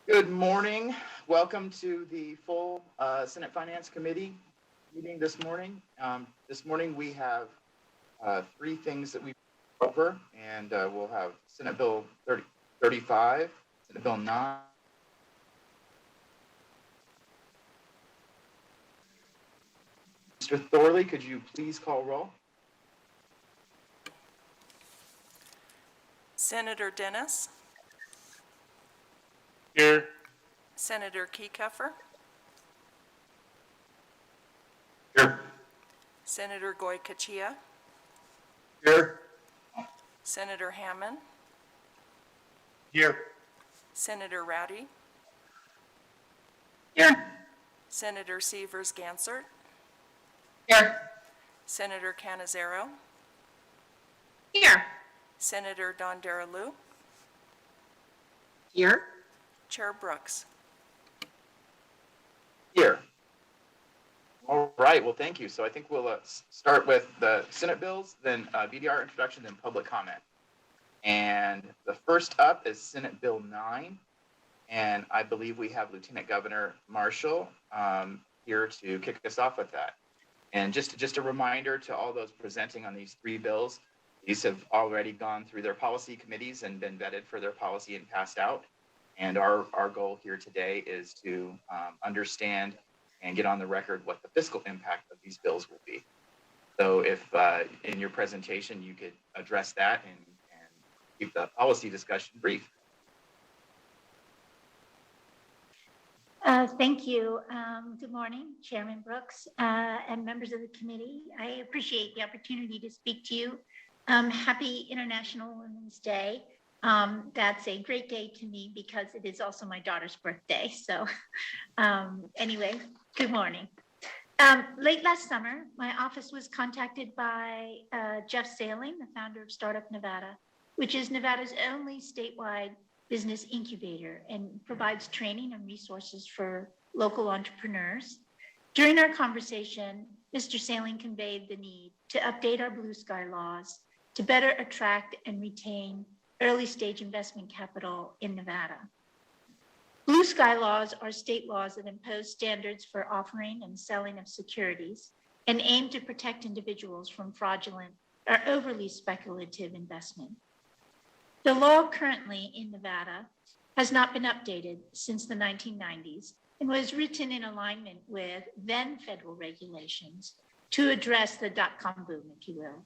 Good morning. Welcome to the full Senate Finance Committee meeting this morning. This morning we have three things that we over, and we'll have Senate Bill 35, Senate Bill 9. Mr. Thorley, could you please call roll? Senator Dennis, Here. Senator Keycuffer, Here. Senator Goycochea, Here. Senator Hammond, Here. Senator Rowdy, Here. Senator Severs Gansert, Here. Senator Canizero, Here. Senator Dondarelou, Here. Chair Brooks. Here. All right, well, thank you. So I think we'll start with the Senate bills, then BDR introduction, then public comment. And the first up is Senate Bill 9. And I believe we have Lieutenant Governor Marshall here to kick us off with that. And just a reminder to all those presenting on these three bills, these have already gone through their policy committees and been vetted for their policy and passed out. And our goal here today is to understand and get on the record what the fiscal impact of these bills will be. So if in your presentation you could address that and keep the policy discussion brief. Thank you. Good morning, Chairman Brooks and members of the committee. I appreciate the opportunity to speak to you. Happy International Women's Day. That's a great day to me because it is also my daughter's birthday. So anyway, good morning. Late last summer, my office was contacted by Jeff Sailing, the founder of Startup Nevada, which is Nevada's only statewide business incubator and provides training and resources for local entrepreneurs. During our conversation, Mr. Sailing conveyed the need to update our blue sky laws to better attract and retain early stage investment capital in Nevada. Blue sky laws are state laws that impose standards for offering and selling of securities and aim to protect individuals from fraudulent or overly speculative investment. The law currently in Nevada has not been updated since the 1990s and was written in alignment with then federal regulations to address the dot-com boom, if you will.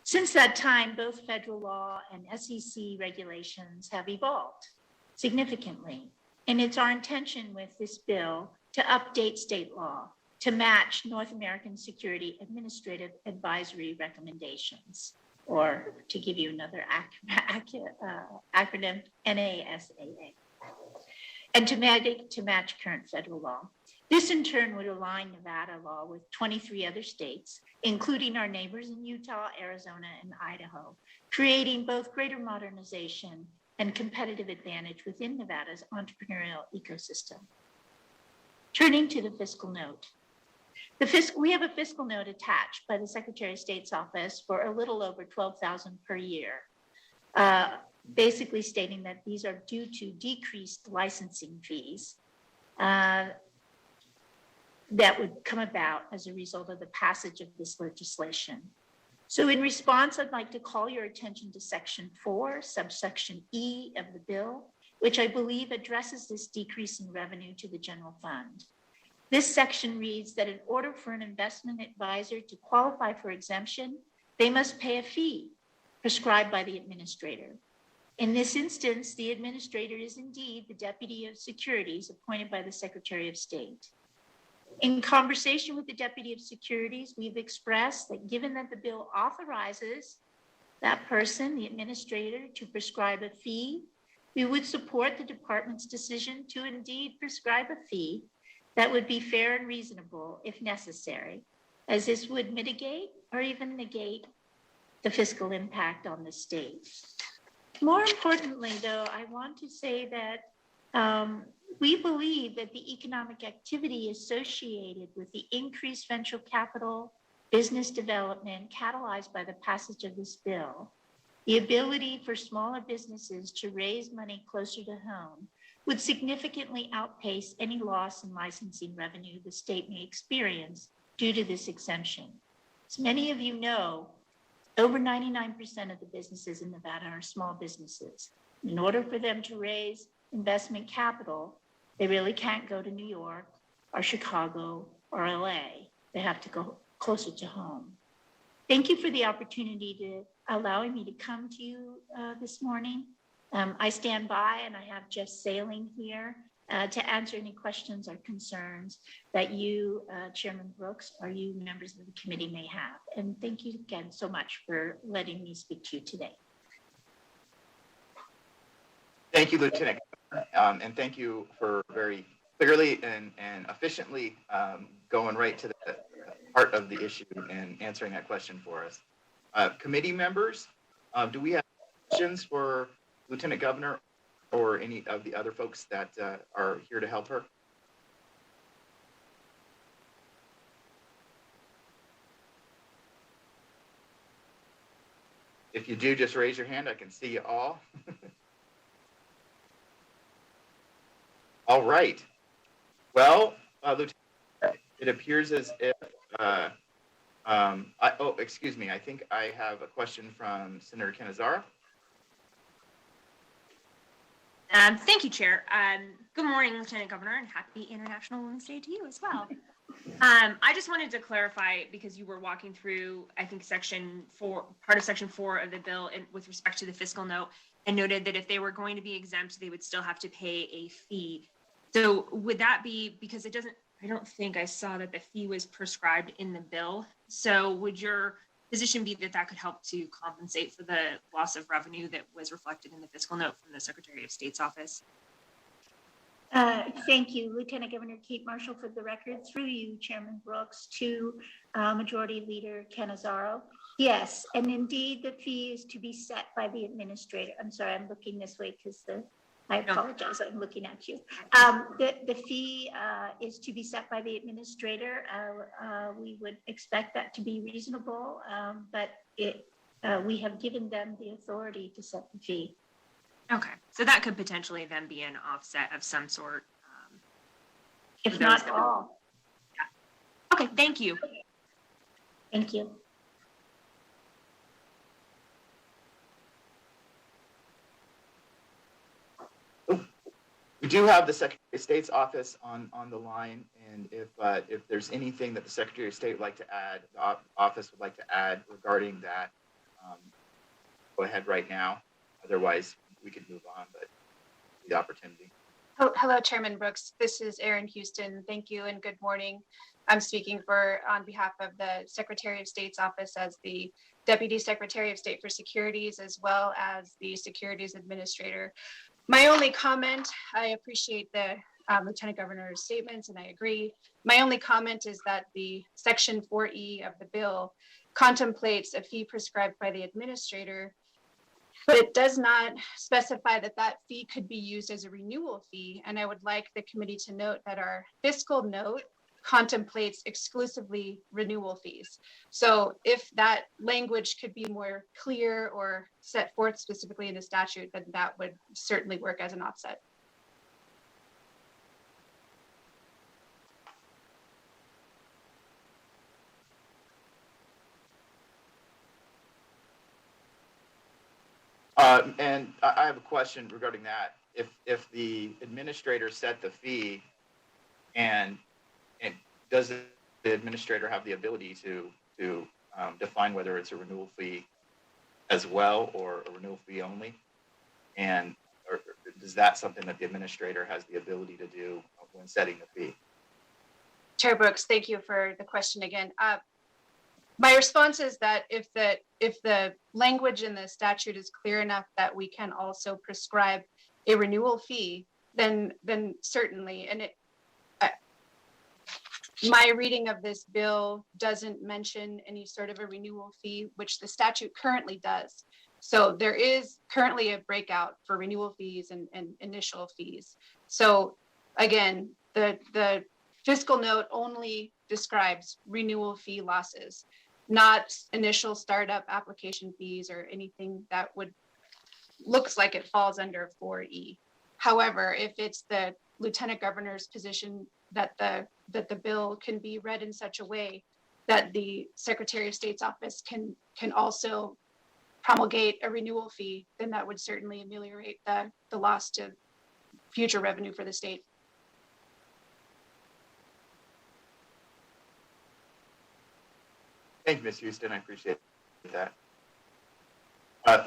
Since that time, both federal law and SEC regulations have evolved significantly, and it's our intention with this bill to update state law to match North American Security Administrative Advisory recommendations, or to give you another acronym, NASAA, and to match current federal law. This in turn would align Nevada law with 23 other states, including our neighbors in Utah, Arizona, and Idaho, creating both greater modernization and competitive advantage within Nevada's entrepreneurial ecosystem. Turning to the fiscal note. We have a fiscal note attached by the Secretary of State's office for a little over $12,000 per year, basically stating that these are due to decreased licensing fees that would come about as a result of the passage of this legislation. So in response, I'd like to call your attention to Section 4, subsection E of the bill, which I believe addresses this decrease in revenue to the general fund. This section reads that in order for an investment advisor to qualify for exemption, they must pay a fee prescribed by the administrator. In this instance, the administrator is indeed the Deputy of Securities appointed by the Secretary of State. In conversation with the Deputy of Securities, we've expressed that given that the bill authorizes that person, the administrator, to prescribe a fee, we would support the department's decision to indeed prescribe a fee that would be fair and reasonable if necessary, as this would mitigate or even negate the fiscal impact on the state. More importantly, though, I want to say that we believe that the economic activity associated with the increased venture capital, business development catalyzed by the passage of this bill, the ability for smaller businesses to raise money closer to home, would significantly outpace any loss in licensing revenue the state may experience due to this exemption. As many of you know, over 99% of the businesses in Nevada are small businesses. In order for them to raise investment capital, they really can't go to New York or Chicago or LA. They have to go closer to home. Thank you for the opportunity to allowing me to come to you this morning. I stand by and I have Jeff Sailing here to answer any questions or concerns that you, Chairman Brooks, or you members of the committee may have. And thank you again so much for letting me speak to you today. Thank you, Lieutenant Governor, and thank you for very clearly and efficiently going right to the heart of the issue and answering that question for us. Committee members, do we have questions for Lieutenant Governor or any of the other folks that are here to help her? If you do, just raise your hand. I can see you all. All right. Well, Lieutenant, it appears as if, excuse me, I think I have a question from Senator Canizaro. Thank you, Chair. Good morning, Lieutenant Governor, and happy International Women's Day to you as well. I just wanted to clarify, because you were walking through, I think, part of Section 4 of the bill with respect to the fiscal note, and noted that if they were going to be exempt, they would still have to pay a fee. So would that be, because I don't think I saw that the fee was prescribed in the bill. So would your position be that could help to compensate for the loss of revenue that was reflected in the fiscal note from the Secretary of State's office? Thank you, Lieutenant Governor Kate Marshall, for the record. Through you, Chairman Brooks, to Majority Leader Canizaro. Yes, and indeed the fee is to be set by the administrator. I'm sorry, I'm looking this way because I apologize, I'm looking at you. The fee is to be set by the administrator. We would expect that to be reasonable, but we have given them the authority to set the fee. Okay, so that could potentially then be an offset of some sort. If not all. Yeah. Okay, thank you. Thank you. We do have the Secretary of State's office on the line, and if there's anything that the Secretary of State would like to add, the office would like to add regarding that, go ahead right now. Otherwise, we could move on, but the opportunity. Hello, Chairman Brooks. This is Erin Houston. Thank you and good morning. I'm speaking on behalf of the Secretary of State's office as the Deputy Secretary of State for Securities, as well as the Securities Administrator. My only comment, I appreciate the Lieutenant Governor's statements and I agree. My only comment is that the Section 4E of the bill contemplates a fee prescribed by the administrator, but it does not specify that fee could be used as a renewal fee. And I would like the committee to note that our fiscal note contemplates exclusively renewal fees. So if that language could be more clear or set forth specifically in the statute, then that would certainly work as an offset. And I have a question regarding that. If the administrator set the fee, and does the administrator have the ability to define whether it's a renewal fee as well or a renewal fee only? And or is that something that the administrator has the ability to do when setting the fee? Chair Brooks, thank you for the question again. My response is that if the language in the statute is clear enough that we can also prescribe a renewal fee, then certainly. And my reading of this bill doesn't mention any sort of a renewal fee, which the statute currently does. So there is currently a breakout for renewal fees and initial fees. So again, the fiscal note only describes renewal fee losses, not initial startup application fees or anything that looks like it falls under 4E. However, if it's the lieutenant governor's position that the bill can be read in such a way that the Secretary of State's office can also promulgate a renewal fee, then that would certainly ameliorate the loss to future revenue for the state. Thank you, Ms. Houston. I appreciate that.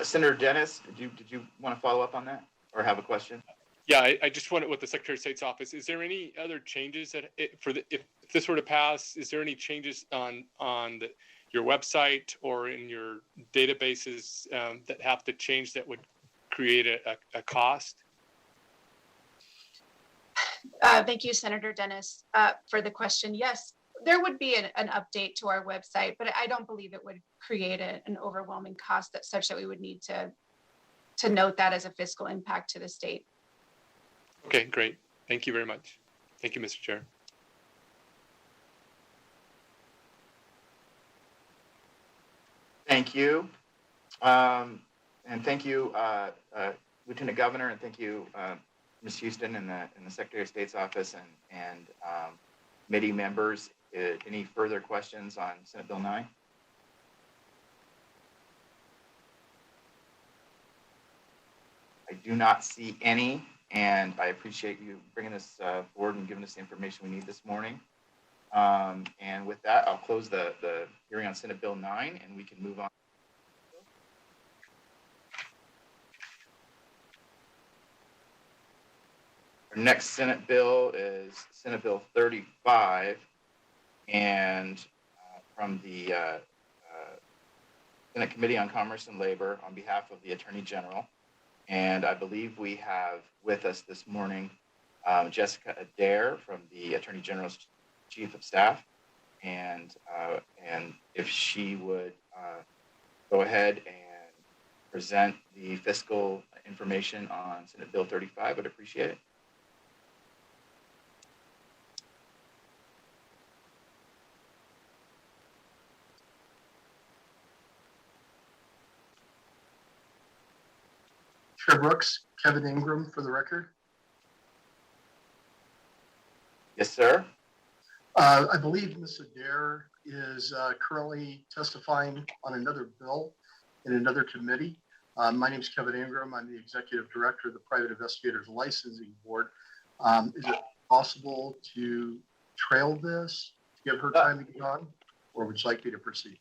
Senator Dennis, did you want to follow up on that or have a question? Yeah, I just wanted with the Secretary of State's office. Is there any other changes that if this were to pass? Is there any changes on your website or in your databases that have to change that would create a cost? Thank you, Senator Dennis, for the question. Yes, there would be an update to our website, but I don't believe it would create an overwhelming cost such that we would need to note that as a fiscal impact to the state. Okay, great. Thank you very much. Thank you, Mr. Chair. Thank you. And thank you, Lieutenant Governor, and thank you, Ms. Houston in the Secretary of State's office and committee members. Any further questions on Senate Bill 9? I do not see any, and I appreciate you bringing this forward and giving us the information we need this morning. And with that, I'll close the hearing on Senate Bill 9, and we can move on. Our next Senate bill is Senate Bill 35, and from the Senate Committee on Commerce and Labor on behalf of the Attorney General. And I believe we have with us this morning Jessica Adair from the Attorney General's Chief of Staff, and if she would go ahead and present the fiscal information on Senate Bill 35, I'd appreciate it. Chair Brooks, Kevin Ingram for the record. Yes, sir. I believe Ms. Adair is currently testifying on another bill in another committee. My name is Kevin Ingram. I'm the Executive Director of the Private Investigators Licensing Board. Is it possible to trail this, to give her time to get on, or would you like me to proceed?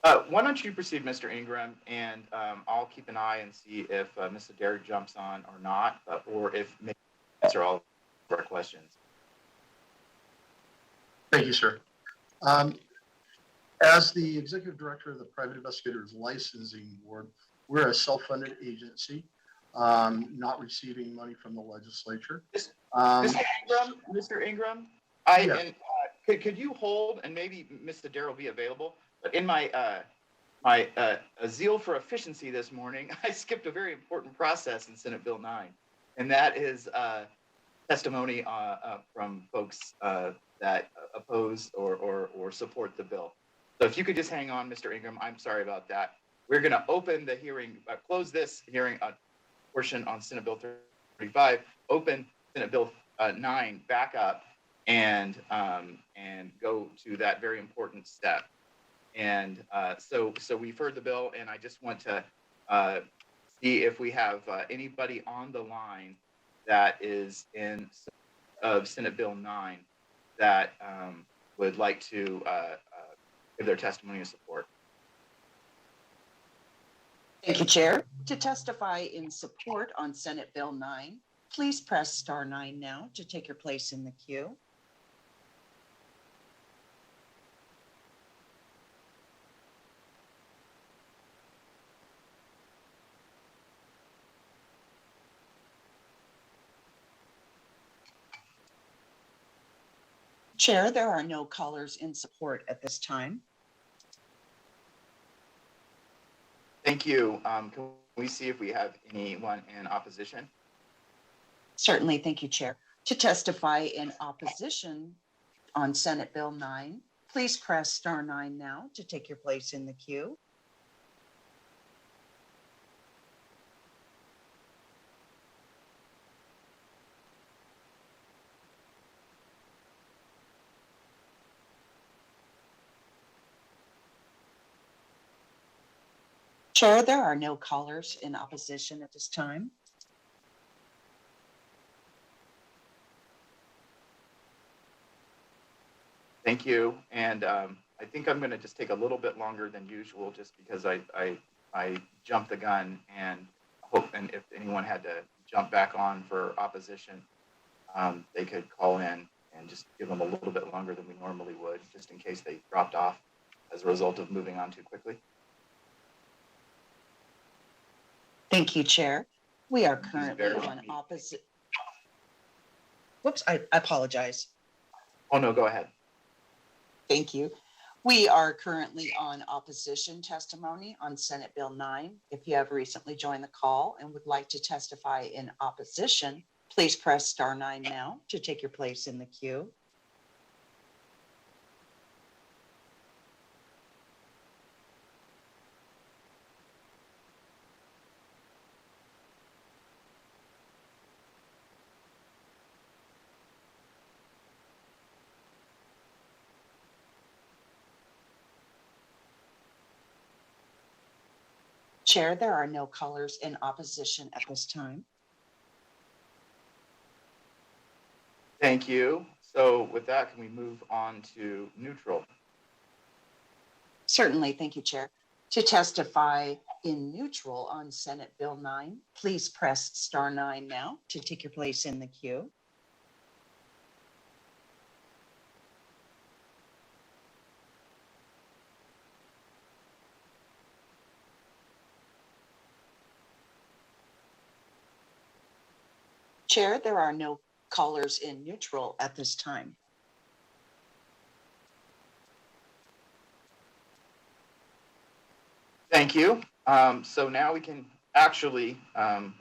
Why don't you proceed, Mr. Ingram, and I'll keep an eye and see if Ms. Adair jumps on or not, or if maybe answer all of our questions. Thank you, sir. As the Executive Director of the Private Investigators Licensing Board, we're a self-funded agency, not receiving money from the legislature. Mr. Ingram, Yes. could you hold, and maybe Ms. Adair will be available, but in my zeal for efficiency this morning, I skipped a very important process in Senate Bill 9, and that is testimony from folks that oppose or support the bill. So if you could just hang on, Mr. Ingram, I'm sorry about that. We're going to open the hearing, close this hearing portion on Senate Bill 35, open Senate Bill 9 back up, and go to that very important step. And so we've heard the bill, and I just want to see if we have anybody on the line that is of Senate Bill 9 that would like to give their testimony of support. Thank you, Chair. To testify in support on Senate Bill 9, please press star 9 now to take your place in the queue. Chair, there are no callers in support at this time. Thank you. Can we see if we have anyone in opposition? Certainly, thank you, Chair. To testify in opposition on Senate Bill 9, please press star 9 now to take your place in the queue. Chair, there are no callers in opposition at this time. Thank you. And I think I'm going to just take a little bit longer than usual just because I jumped the gun and hope, and if anyone had to jump back on for opposition, they could call in and just give them a little bit longer than we normally would, just in case they dropped off as a result of moving on too quickly. Thank you, Chair. We are currently on opposite. Whoops, I apologize. Oh, no, go ahead. Thank you. We are currently on opposition testimony on Senate Bill 9. If you have recently joined the call and would like to testify in opposition, please press star 9 now to take your place in the queue. Chair, there are no callers in opposition at this time. Thank you. So with that, can we move on to neutral? Certainly, thank you, Chair. To testify in neutral on Senate Bill 9, please press star 9 now to take your place in the queue. Chair, there are no callers in neutral at this time. Thank you. So now we can actually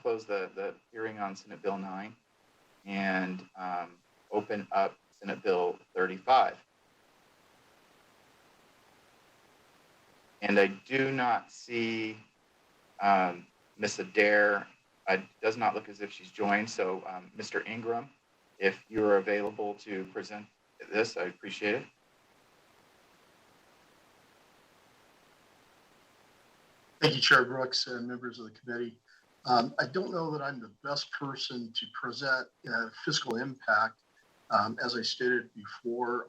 close the hearing on Senate Bill 9 and open up Senate Bill 35. And I do not see Ms. Adair. It does not look as if she's joined. So Mr. Ingram, if you're available to present this, I appreciate it. Thank you, Chair Brooks and members of the committee. I don't know that I'm the best person to present fiscal impact. As I stated before,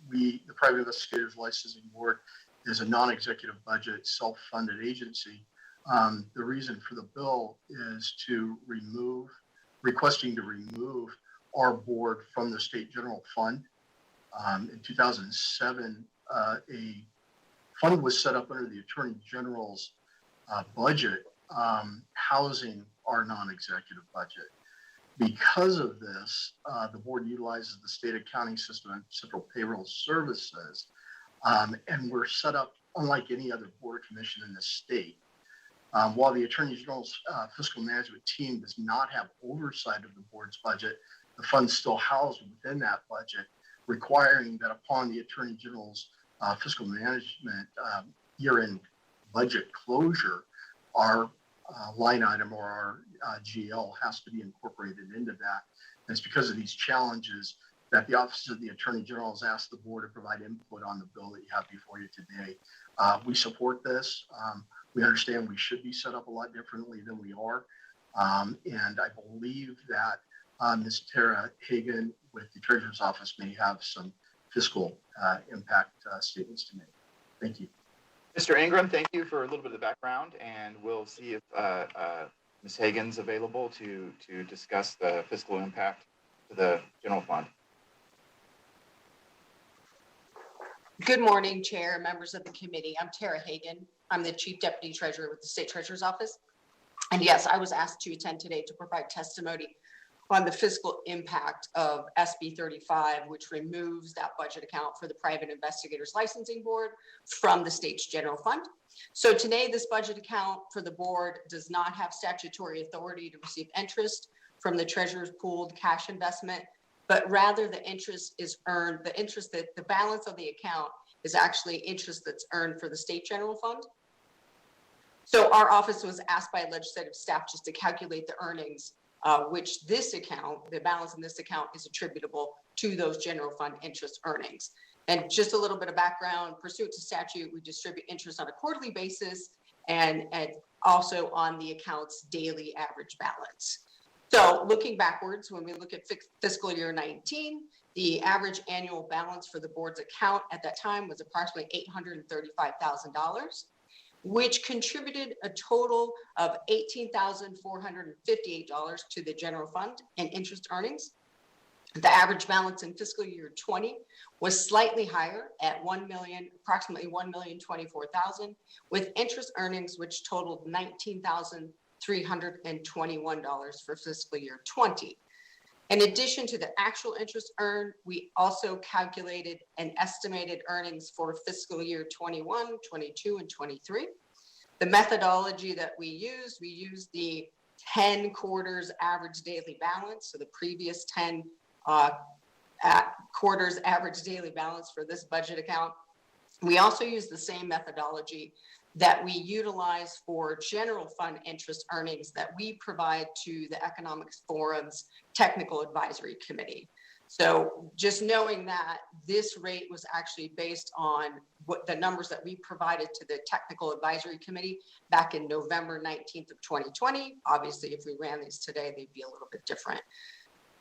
the Private Investigators Licensing Board is a non-executive budget, self-funded agency. The reason for the bill is requesting to remove our board from the State General Fund. In 2007, a fund was set up under the Attorney General's budget, housing our non-executive budget. Because of this, the board utilizes the state accounting system and central payroll services, and we're set up unlike any other board commission in the state. While the Attorney General's fiscal management team does not have oversight of the board's budget, the funds still housed within that budget, requiring that upon the Attorney General's fiscal management year-end budget closure, our line item or our GL has to be incorporated into that. And it's because of these challenges that the Office of the Attorney General has asked the board to provide input on the bill that you have before you today. We support this. We understand we should be set up a lot differently than we are. And I believe that Ms. Tara Hagan with the Treasurer's Office may have some fiscal impact statements to make. Thank you. Mr. Ingram, thank you for a little bit of the background, and we'll see if Ms. Hagan's available to discuss the fiscal impact to the general fund. Good morning, Chair, members of the committee. I'm Tara Hagan. I'm the Chief Deputy Treasurer with the State Treasurer's Office. And yes, I was asked to attend today to provide testimony on the fiscal impact of SB 35, which removes that budget account for the Private Investigators Licensing Board from the state's general fund. So today, this budget account for the board does not have statutory authority to receive interest from the treasurer's pooled cash investment, but rather the interest is earned, the balance of the account is actually interest that's earned for the state general fund. So our office was asked by legislative staff just to calculate the earnings, which this account, the balance in this account is attributable to those general fund interest earnings. And just a little bit of background, pursuant to statute, we distribute interest on a quarterly basis, and also on the account's daily average balance. So looking backwards, when we look at fiscal year 19, the average annual balance for the board's account at that time was approximately $835,000, which contributed a total of $18,458 to the general fund and interest earnings. The average balance in fiscal year 20 was slightly higher at approximately $1,024,000, with interest earnings which totaled $19,321 for fiscal year 20. In addition to the actual interest earned, we also calculated an estimated earnings for fiscal year 21, 22, and 23. The methodology that we used the 10 quarters average daily balance, so the previous 10 quarters average daily balance for this budget account. We also use the same methodology that we utilize for general fund interest earnings that we provide to the Economics Forum's Technical Advisory Committee. So just knowing that this rate was actually based on what the numbers that we provided to the Technical Advisory Committee back in November 19th of 2020. Obviously, if we ran these today, they'd be a little bit different.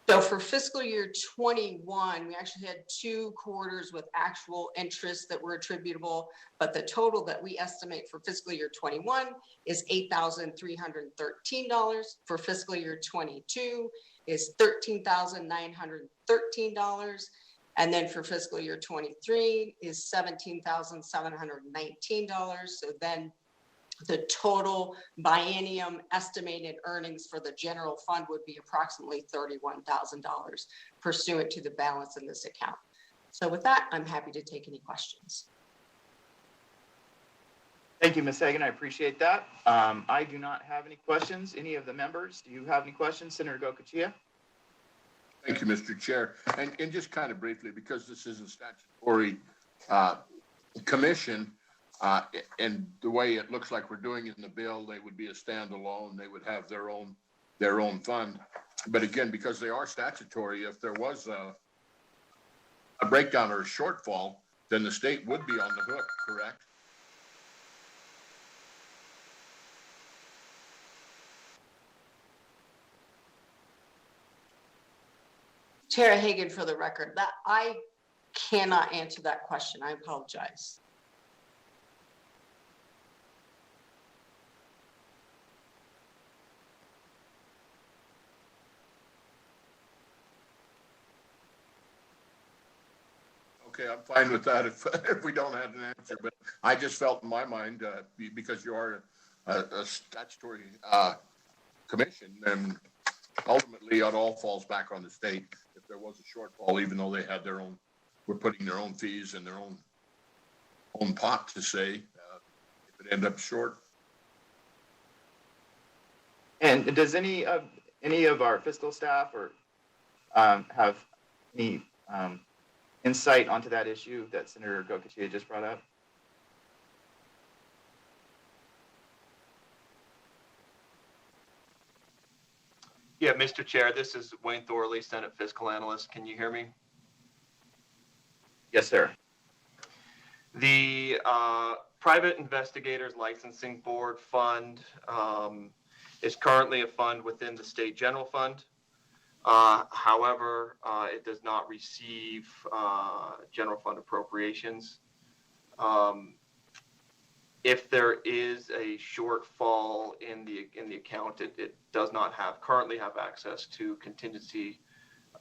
So for fiscal year 21, we actually had 2 quarters with actual interest that were attributable, but the total that we estimate for fiscal year 21 is $8,313. For fiscal year 22 is $13,913. And then for fiscal year 23 is $17,719. So then the total biennium estimated earnings for the general fund would be approximately $31,000 pursuant to the balance in this account. So with that, I'm happy to take any questions. Thank you, Ms. Hagan. I appreciate that. I do not have any questions. Any of the members, do you have any questions? Senator Gocochea? Thank you, Mr. Chair. And just kind of briefly, because this is a statutory commission, and the way it looks like we're doing it in the bill, they would be a standalone. They would have their own fund. But again, because they are statutory, if there was a breakdown or a shortfall, then the state would be on the hook, correct? Tara Hagan, for the record, that I cannot answer that question. I apologize. Okay, I'm fine with that if we don't have an answer, but I just felt in my mind, because you are a statutory commission, then ultimately it all falls back on the state. If there was a shortfall, even though they had their own, we're putting their own fees in their own pot to say, if it end up short. And does any of our fiscal staff or have any insight onto that issue that Senator Gocochea just brought up? Yeah, Mr. Chair, this is Wayne Thorley, Senate Fiscal Analyst. Can you hear me? Yes, sir. The Private Investigators Licensing Board Fund is currently a fund within the State General Fund. However, it does not receive general fund appropriations. If there is a shortfall in the account, it does not currently have access to contingency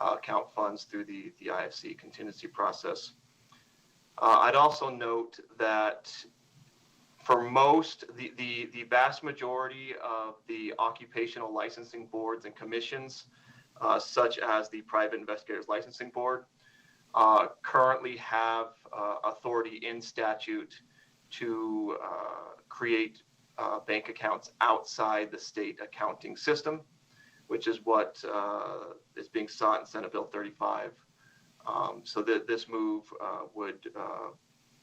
account funds through the IFC contingency process. I'd also note that for the vast majority of the occupational licensing boards and commissions, such as the Private Investigators Licensing Board, currently have authority in statute to create bank accounts outside the state accounting system, which is what is being sought in Senate Bill 35. So this move would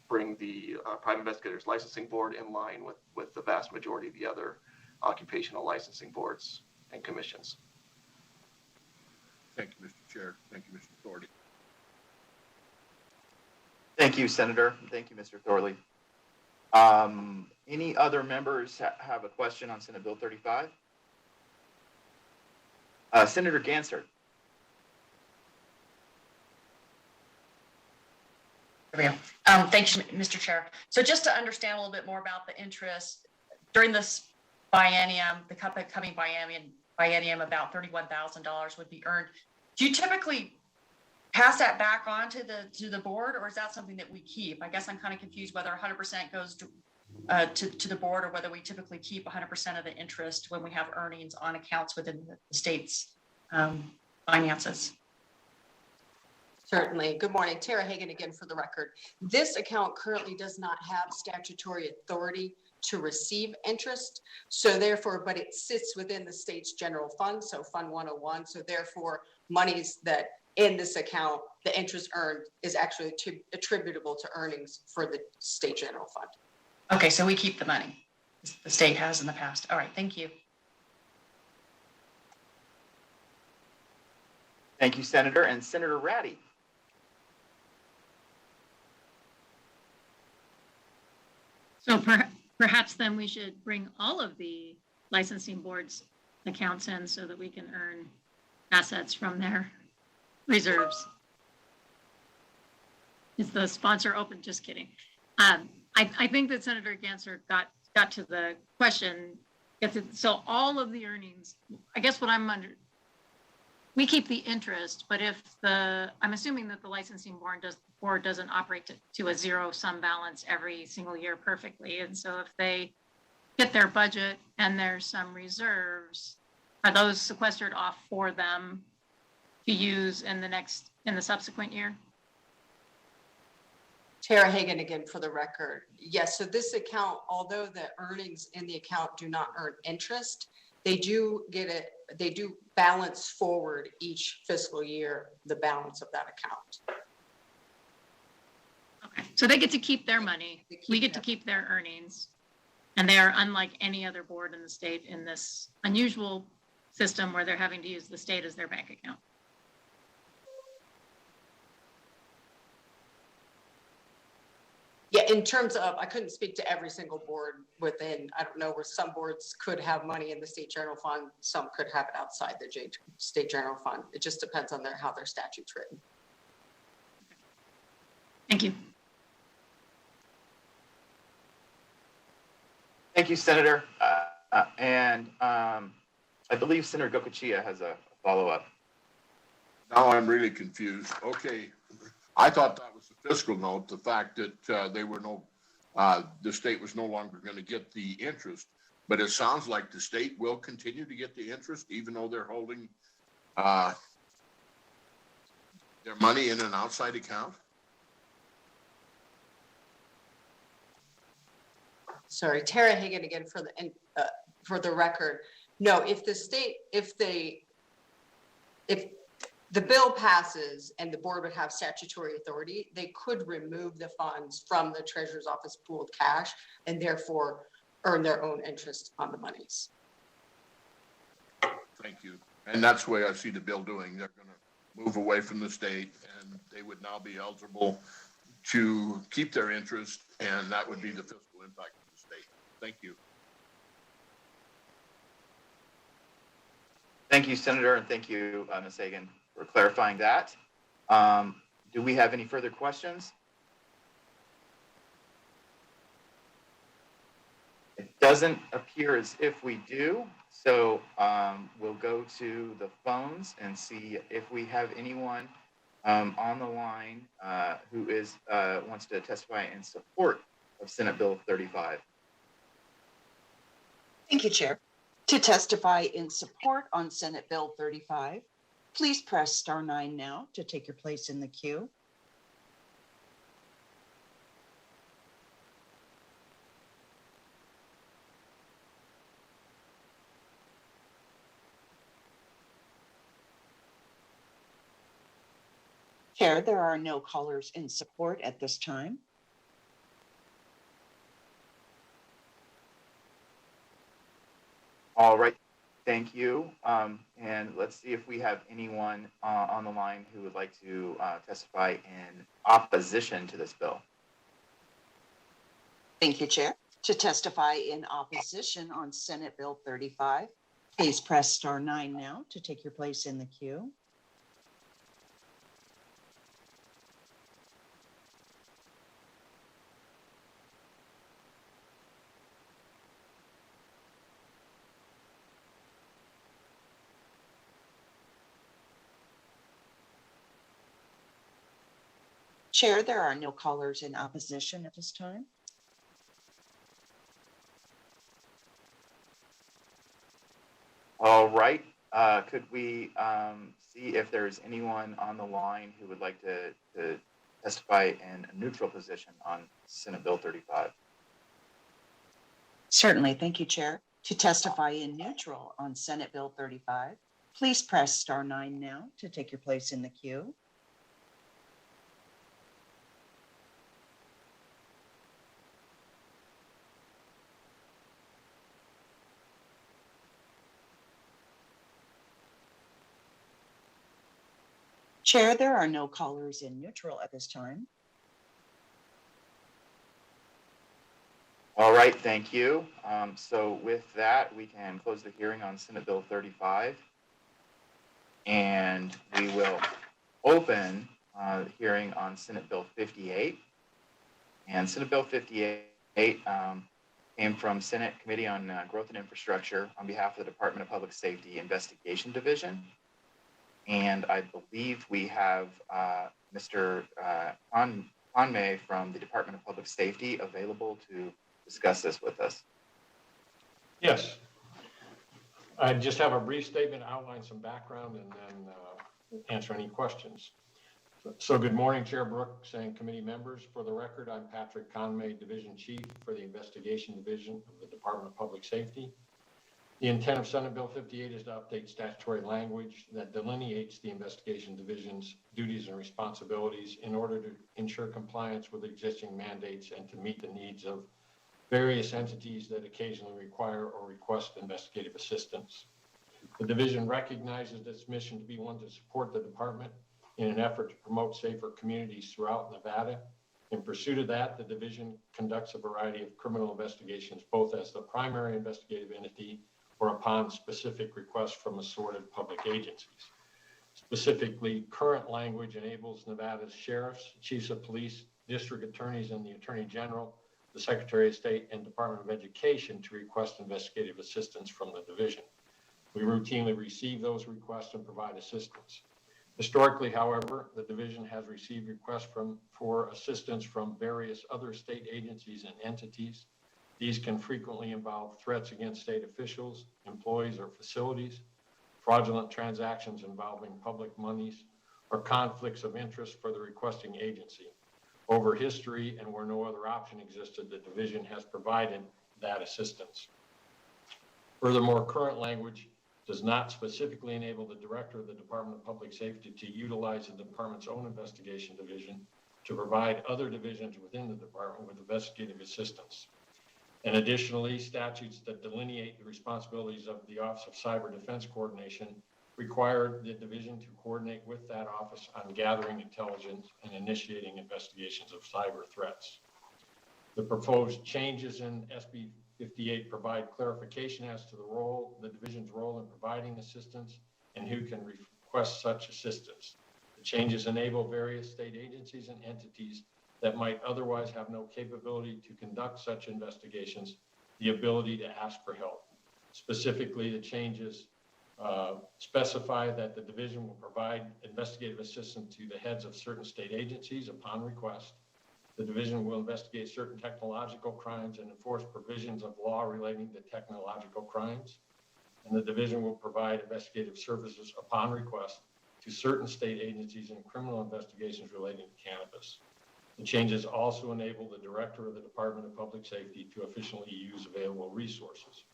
bring the Private Investigators Licensing Board in line with the vast majority of the other occupational licensing boards and commissions. Thank you, Mr. Chair. Thank you, Mr. Thorley. Thank you, Senator. Thank you, Mr. Thorley. Any other members have a question on Senate Bill 35? Senator Gansert. There we go. Thanks, Mr. Chair. So just to understand a little bit more about the interest during this biennium, the coming biennium, about $31,000 would be earned. Do you typically pass that back on to the board, or is that something that we keep? I guess I'm kind of confused whether 100% goes to the board, or whether we typically keep 100% of the interest when we have earnings on accounts within the state's finances. Certainly. Good morning. Tara Hagan again for the record. This account currently does not have statutory authority to receive interest. So therefore, but it sits within the state's general fund, so Fund 101. So therefore, monies that in this account, the interest earned is actually attributable to earnings for the state general fund. Okay, so we keep the money the state has in the past. All right, thank you. Thank you, Senator. And Senator Ratty. So perhaps then we should bring all of the licensing boards accounts in so that we can earn assets from their reserves. Is the sponsor open? Just kidding. I think that Senator Gansert got to the question. So all of the earnings, I guess what I'm under, we keep the interest, but if I'm assuming that the licensing board doesn't operate to a zero sum balance every single year perfectly. And so if they hit their budget and there's some reserves, are those sequestered off for them to use in the subsequent year? Tara Hagan again for the record. Yes, so this account, although the earnings in the account do not earn interest, they do balance forward each fiscal year, the balance of that account. Okay, so they get to keep their money. We get to keep their earnings. And they are unlike any other board in the state in this unusual system where they're having to use the state as their bank account. Yeah, in terms of, I couldn't speak to every single board within, I don't know, where some boards could have money in the state general fund, some could have it outside the state general fund. It just depends on how their statute's written. Thank you. Thank you, Senator. I believe Senator Gocochea has a follow-up. Now I'm really confused. Okay, I thought that was the fiscal note, the fact that the state was no longer going to get the interest, but it sounds like the state will continue to get the interest even though they're holding their money in an outside account. Sorry, Tara Hagan again for the record. No, if the bill passes and the board would have statutory authority, they could remove the funds from the treasurer's office pooled cash and therefore earn their own interest on the monies. Thank you. And that's the way I see the bill doing. They're going to move away from the state and they would now be eligible to keep their interest, and that would be the fiscal impact of the state. Thank you. Thank you, Senator, and thank you, Ms. Hagan, for clarifying that. Do we have any further questions? It doesn't appear as if we do, so we'll go to the phones and see if we have anyone on the line who wants to testify in support of Senate Bill 35. Thank you, Chair. To testify in support on Senate Bill 35, please press star 9 now to take your place in the queue. Chair, there are no callers in support at this time. All right, thank you. And let's see if we have anyone on the line who would like to testify in opposition to this bill. Thank you, Chair. To testify in opposition on Senate Bill 35, please press star 9 now to take your place in the queue. Chair, there are no callers in opposition at this time. All right. Could we see if there's anyone on the line who would like to testify in a neutral position on Senate Bill 35? Certainly. Thank you, Chair. To testify in neutral on Senate Bill 35, please press star 9 now to take your place in the queue. Chair, there are no callers in neutral at this time. All right, thank you. So with that, we can close the hearing on Senate Bill 35. And we will open the hearing on Senate Bill 58. And Senate Bill 58 came from Senate Committee on Growth and Infrastructure on behalf of the Department of Public Safety Investigation Division. And I believe we have Mr. Conmay from the Department of Public Safety available to discuss this with us. Yes. I just have a brief statement, outline some background, and then answer any questions. So good morning, Chair Brooks and committee members. For the record, I'm Patrick Conmay, Division Chief for the Investigation Division of the Department of Public Safety. The intent of Senate Bill 58 is to update statutory language that delineates the Investigation Division's duties and responsibilities in order to ensure compliance with existing mandates and to meet the needs of various entities that occasionally require or request investigative assistance. The division recognizes its mission to be one to support the department in an effort to promote safer communities throughout Nevada. In pursuit of that, the division conducts a variety of criminal investigations, both as the primary investigative entity or upon specific requests from assorted public agencies. Specifically, current language enables Nevada's sheriffs, chiefs of police, district attorneys, and the attorney general, the Secretary of State, and Department of Education to request investigative assistance from the division. We routinely receive those requests and provide assistance. Historically, however, the division has received requests for assistance from various other state agencies and entities. These can frequently involve threats against state officials, employees, or facilities, fraudulent transactions involving public monies, or conflicts of interest for the requesting agency. Over history and where no other option existed, the division has provided that assistance. Furthermore, current language does not specifically enable the director of the Department of Public Safety to utilize the department's own investigation division to provide other divisions within the department with investigative assistance. And additionally, statutes that delineate the responsibilities of the Office of Cyber Defense Coordination require the division to coordinate with that office on gathering intelligence and initiating investigations of cyber threats. The proposed changes in SB 58 provide clarification as to the division's role in providing assistance and who can request such assistance. The changes enable various state agencies and entities that might otherwise have no capability to conduct such investigations the ability to ask for help. Specifically, the changes specify that the division will provide investigative assistance to the heads of certain state agencies upon request. The division will investigate certain technological crimes and enforce provisions of law relating to technological crimes. And the division will provide investigative services upon request to certain state agencies in criminal investigations relating to cannabis. The changes also enable the director of the Department of Public Safety to efficiently use available resources.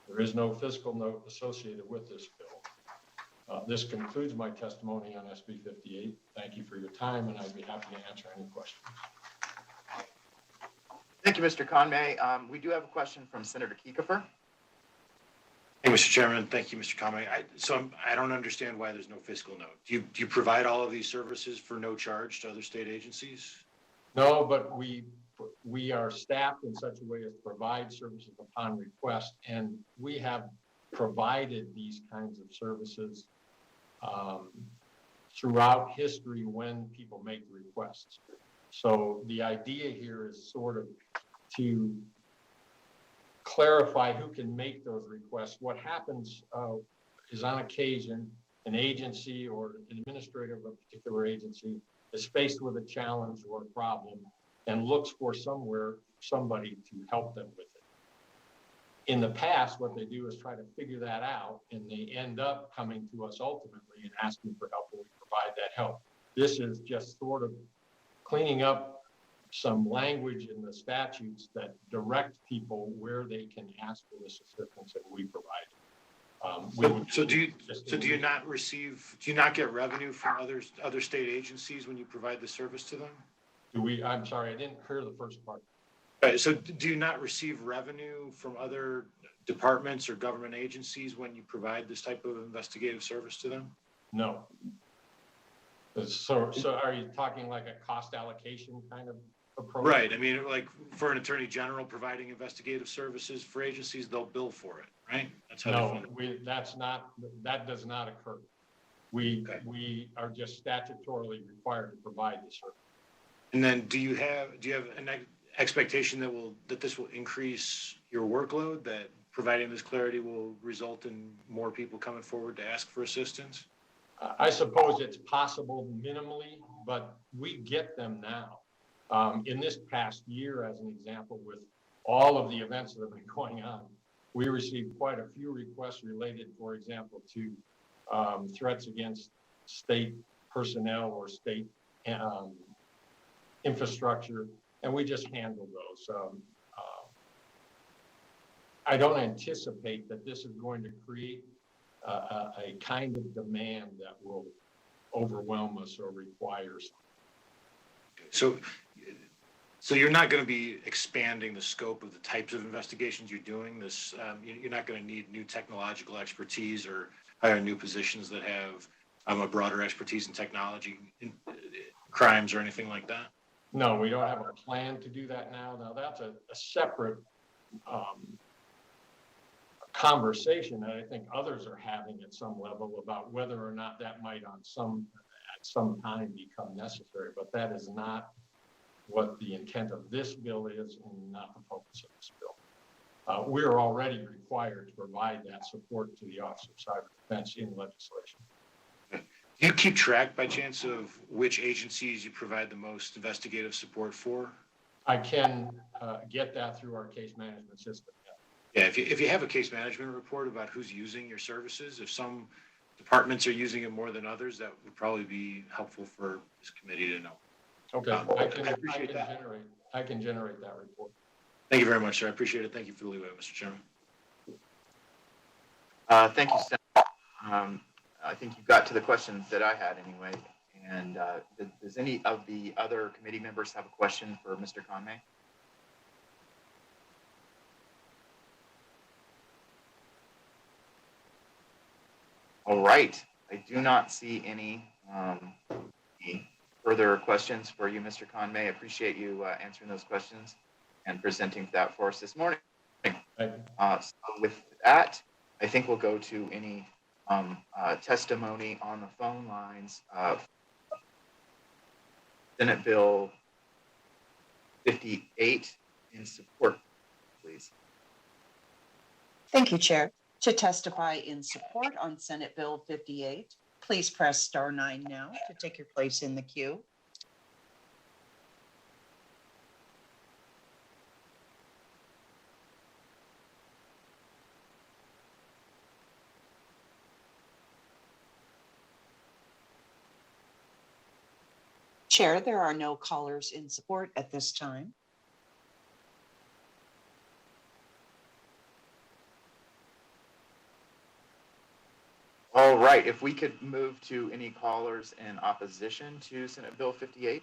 There is no fiscal note associated with this bill. This concludes my testimony on SB 58. Thank you for your time, and I'd be happy to answer any questions. Thank you, Mr. Conmay. We do have a question from Senator Kiefer. Hey, Mr. Chairman. Thank you, Mr. Conmay. I don't understand why there's no fiscal note. Do you provide all of these services for no charge to other state agencies? No, but we we are staffed in such a way as to provide services upon request, and we have provided these kinds of services throughout history when people make the requests. So the idea here is sort of to clarify who can make those requests. What happens is on occasion, an agency or an administrator of a particular agency is faced with a challenge or a problem and looks for somebody to help them with it. In the past, what they do is try to figure that out, and they end up coming to us ultimately and asking for help, and we provide that help. This is just sort of cleaning up some language in the statutes that direct people where they can ask for this assistance, and we provide it. So do you not get revenue from other state agencies when you provide the service to them? I'm sorry, I didn't hear the first part. So do you not receive revenue from other departments or government agencies when you provide this type of investigative service to them? No. So are you talking like a cost allocation kind of approach? Right. I mean, like for an attorney general providing investigative services for agencies, they'll bill for it, right? That's how No, that does not occur. We are just statutorily required to provide the service. And then do you have an expectation that this will increase your workload, that providing this clarity will result in more people coming forward to ask for assistance? I suppose it's possible minimally, but we get them now. In this past year, as an example, with all of the events that have been going on, we received quite a few requests related, for example, to threats against state personnel or state infrastructure, and we just handle those. I don't anticipate that this is going to create a kind of demand that will overwhelm us or require something. So you're not going to be expanding the scope of the types of investigations you're doing. You're not going to need new technological expertise or hire new positions that have a broader expertise in technology, crimes, or anything like that. No, we don't have a plan to do that now. Now that's a separate conversation that I think others are having at some level about whether or not that might at some time become necessary, but that is not what the intent of this bill is and not the focus of this bill. We're already required to provide that support to the Office of Cyber Defense in legislation. Do you keep track by chance of which agencies you provide the most investigative support for? I can get that through our case management system. Yeah, if you have a case management report about who's using your services, if some departments are using it more than others, that would probably be helpful for this committee to know. Okay, I can generate that report. Thank you very much, sir. I appreciate it. Thank you for the leeway, Mr. Chairman. Thank you, Senator. I think you got to the questions that I had anyway. And does any of the other committee members have a question for Mr. Conway? All right. I do not see any further questions for you, Mr. Conway. I appreciate you answering those questions and presenting that for us this morning. So with that, I think we'll go to any testimony on the phone lines of Senate Bill 58 in support, please. Thank you, Chair. To testify in support on Senate Bill 58, please press *9 now to take your place in the queue. Chair, there are no callers in support at this time. All right, if we could move to any callers in opposition to Senate Bill 58.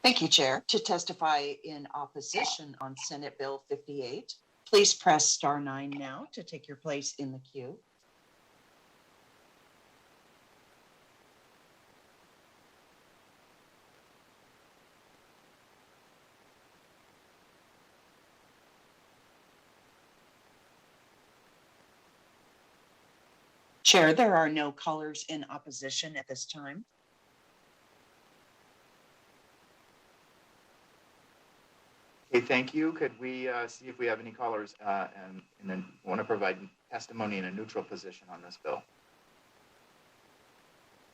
Thank you, Chair. To testify in opposition on Senate Bill 58, please press *9 now to take your place in the queue. Chair, there are no callers in opposition at this time. Okay, thank you. Could we see if we have any callers and then want to provide testimony in a neutral position on this bill?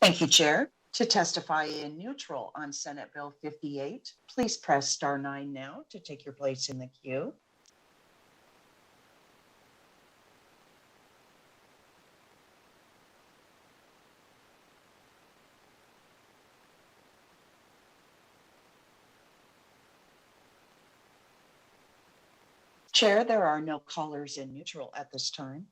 Thank you, Chair. To testify in neutral on Senate Bill 58, please press *9 now to take your place in the queue. Chair, there are no callers in neutral at this time.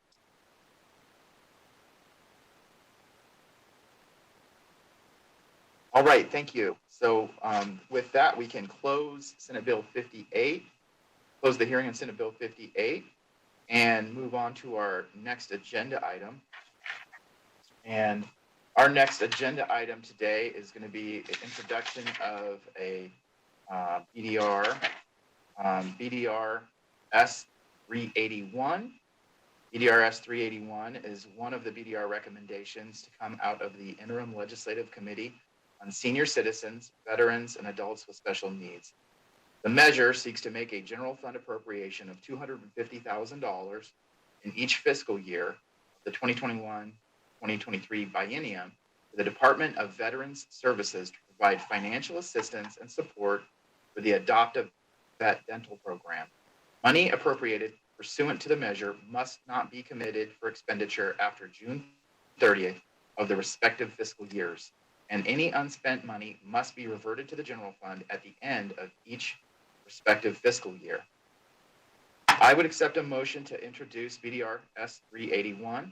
All right, thank you. So with that, we can close Senate Bill 58, close the hearing on Senate Bill 58, and move on to our next agenda item. And our next agenda item today is going to be an introduction of a BDR, BDR S381. BDR S381 is one of the BDR recommendations to come out of the Interim Legislative Committee on Senior Citizens, Veterans, and Adults with Special Needs. The measure seeks to make a general fund appropriation of $250,000 in each fiscal year of the 2021-2023 biennium for the Department of Veterans Services to provide financial assistance and support for the Adoptive Vet Dental Program. Money appropriated pursuant to the measure must not be committed for expenditure after June 30th of the respective fiscal years, and any unspent money must be reverted to the general fund at the end of each respective fiscal year. I would accept a motion to introduce BDR S381.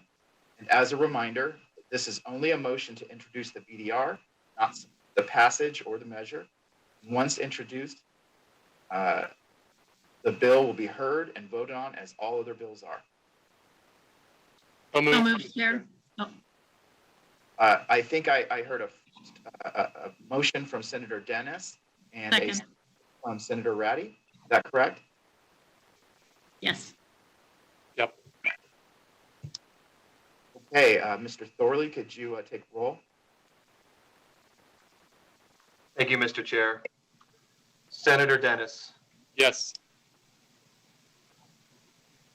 And as a reminder, this is only a motion to introduce the BDR, not the passage or the measure. Once introduced, the bill will be heard and voted on as all other bills are. So moved. So moved, Chair. Oh, I think I heard a motion from Senator Dennis and Second. from Senator Ratty. Is that correct? yes. Yep. Okay, Mr. Thorley, could you take roll? Thank you, Mr. Chair. Senator Dennis, Yes.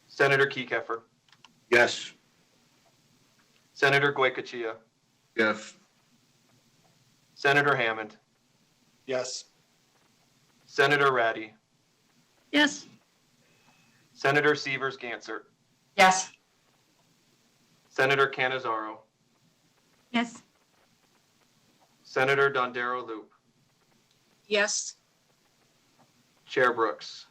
Senator Kekeffer, Yes. Senator Goycochea, Yes. Senator Hammond, Yes. Senator Ratty, Yes. Senator Severs Gansert, Yes. Senator Canizaro, Yes. Senator Dondero Loop, Yes. Chair Brooks.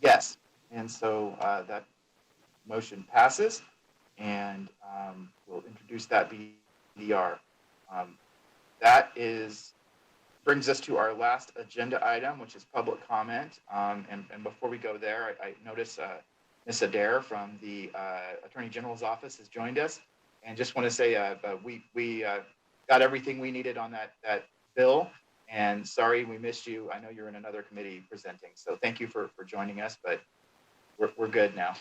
Yes. And so that motion passes, and we'll introduce that BDR. That brings us to our last agenda item, which is public comment. And before we go there, I notice Ms. Adair from the Attorney General's office has joined us, and just want to say we got everything we needed on that bill. And sorry we missed you. I know you're in another committee presenting, so thank you for joining us, but we're good now.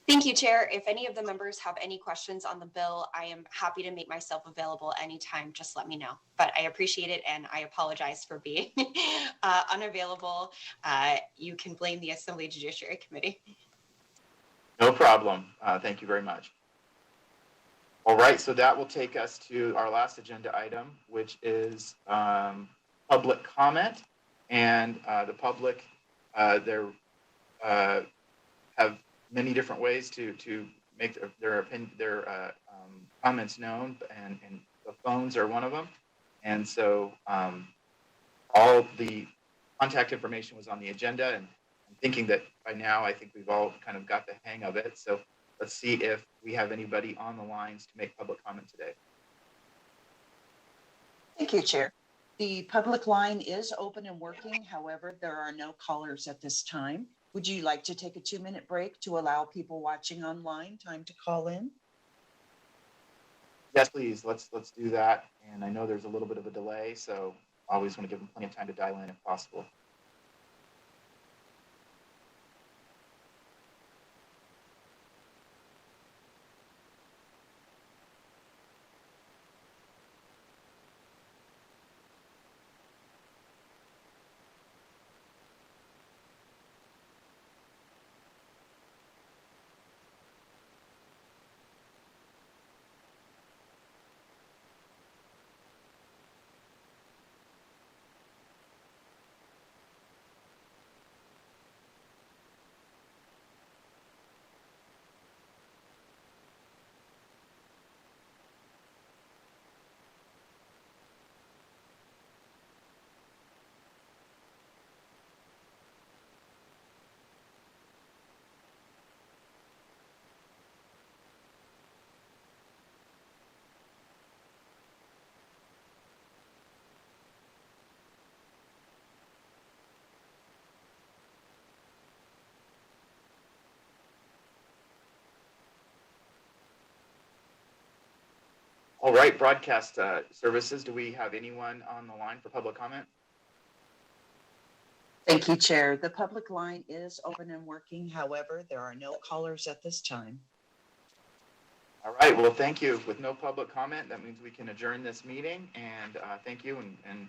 Thank you, Chair. If any of the members have any questions on the bill, I am happy to make myself available anytime. Just let me know. But I appreciate it, and I apologize for being unavailable. You can blame the Assembly Judiciary Committee. No problem. Thank you very much. All right, so that will take us to our last agenda item, which is public comment. And the public, have many different ways to make their comments known, and the phones are one of them. And so all the contact information was on the agenda, and I'm thinking that by now I think we've all kind of got the hang of it. So let's see if we have anybody on the lines to make public comment today. Thank you, Chair. The public line is open and working. However, there are no callers at this time. Would you like to take a 2-minute break to allow people watching online time to call in? Yes, please. Let's do that. And I know there's a little bit of a delay, so I always want to give them plenty of time to dial in if possible. All right, broadcast services. Do we have anyone on the line for public comment? Thank you, Chair. The public line is open and working. However, there are no callers at this time. All right, well, thank you. With no public comment, that means we can adjourn this meeting, and thank you, and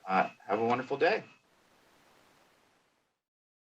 have a wonderful day.